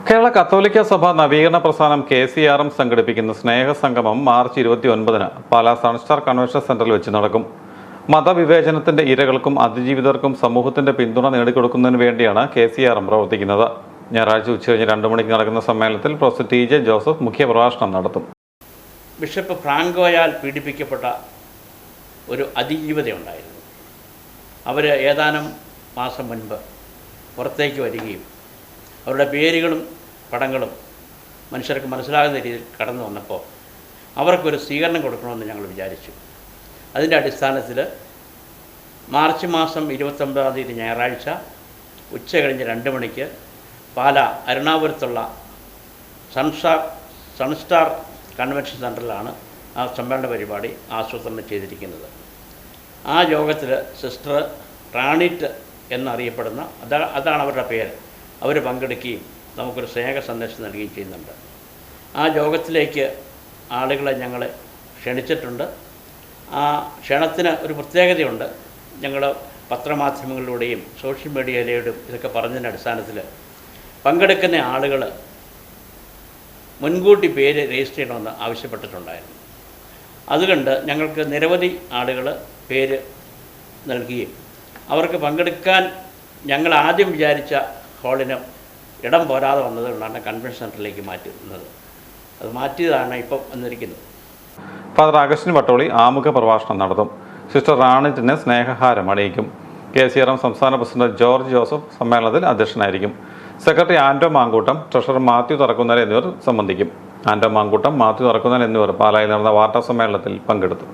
കേരള കത്തോലിക്ക സഭ നവീകരണ പ്രസ്ഥാനം KCRM സംഘടിപ്പിക്കുന്ന സ്നേഹസംഗമം മാർച്ച് 29-ന് പാലാ സൺസ്റ്റാർ കൺവെൻഷൻ സെന്ററിൽ വെച്ച് നടക്കും. മതവിവേചനത്തിന്റെ ഇരകൾക്കും അതിജീവിതർക്കും സമൂഹത്തിന്റെ പിന്തുണ നേടിക്കൊടുക്കുന്നതിന് വേണ്ടിയാണ് KCRM പ്രവർത്തിക്കുന്നത്. ഞായറാഴ്ച ഉച്ചകഴിഞ്ഞ് 2 മണിക്ക് നടക്കുന്ന സമ്മേളനത്തിൽ പ്രൊഫസർ TJ ജോസഫ് മുഖ്യപ്രഭാഷണം നടത്തും. ബിഷപ്പ് ഫ്രാങ്കോയാൽ പീഡിപ്പിക്കപ്പെട്ട ഒരു അതിജീവിതയുണ്ടായിരുന്നു. അവർ ഏതാനും മാസം മുൻപ് പുറത്തേക്ക് വരികയും അവരുടെ പേരുകളും പടങ്ങളും മനുഷ്യർക്ക് മനസ്സിലാകുന്ന രീതിയിൽ കടന്നു വന്നപ്പോൾ അവർക്കൊരു സ്വീകരണം കൊടുക്കണമെന്ന് ഞങ്ങൾ വിചാരിച്ചു. അതിൻ്റെ അടിസ്ഥാനത്തിൽ മാർച്ച് മാസം 29-ാം തീയതി ഞായറാഴ്ച ഉച്ച കഴിഞ്ഞ് 2 മണിക്ക് പാലാ അരുണാപുരത്തുള്ള സൺസ്റ്റാർ കൺവെൻഷൻ സെൻറ്ററിലാണ് ആ സമ്മേളന പരിപാടി ആസൂത്രണം ചെയ്തിരിക്കുന്നത്. ആ യോഗത്തിൽ സിസ്റ്റർ റാണിറ്റ് എന്നറിയപ്പെടുന്ന അതാണ് അവരുടെ പേര്, അവർ പങ്കെടുക്കുകയും നമുക്കൊരു സ്നേഹ സന്ദേശം നൽകുകയും ചെയ്യുന്നുണ്ട്. ആ യോഗത്തിലേക്ക് ആളുകളെ ഞങ്ങൾ ക്ഷണിച്ചിട്ടുണ്ട്. ആ ക്ഷണത്തിന് ഒരു പ്രത്യേകതയുണ്ട്. ഞങ്ങൾ പത്രമാധ്യമങ്ങളിലൂടെയും സോഷ്യൽ മീഡിയയിലൂടെയും ഇതൊക്കെ പറഞ്ഞതിൻ്റെ അടിസ്ഥാനത്തിൽ പങ്കെടുക്കുന്ന ആളുകൾ മുൻകൂട്ടി പേര് രജിസ്റ്റർ ചെയ്യണമെന്ന് ആവശ്യപ്പെട്ടിട്ടുണ്ടായിരുന്നു. അതുകൊണ്ട് ഞങ്ങൾക്ക് നിരവധി ആളുകൾ പേര് നൽകുകയും അവർക്ക് പങ്കെടുക്കാൻ ഞങ്ങൾ ആദ്യം വിചാരിച്ച ഹാളിന് ഇടം പോരാതെ വന്നതുകൊണ്ടാണ് കൺവെൻഷൻ സെൻറ്ററിലേക്ക് മാറ്റുന്നത്. അത് മാറ്റിയതാണ് ഇപ്പം വന്നിരിക്കുന്നത്. ഫാദർ അഗസ്റ്റിൻ വട്ടോളി ആമുഖ പ്രഭാഷണം നടത്തും. സിസ്റ്റർ റാണിറ്റിന് സ്നേഹഹാരം അണിയിക്കും. KCRM സംസ്ഥാന പ്രസിഡന്റ് ജോർജ് ജോസഫ് സമ്മേളനത്തിൽ അധ്യക്ഷനായിരിക്കും. സെക്രട്ടറി ആൻഡോ മാങ്കൂട്ടം, ട്രഷറർ മാത്യു തറക്കുന്നൽ എന്നിവർ സംബന്ധിക്കും. ആൻഡോ മാങ്കൂട്ടം, മാത്യു തറക്കുന്നൽ എന്നിവർ പാലായിൽ നടന്ന വാർത്താ സമ്മേളനത്തിൽ പങ്കെടുത്തു.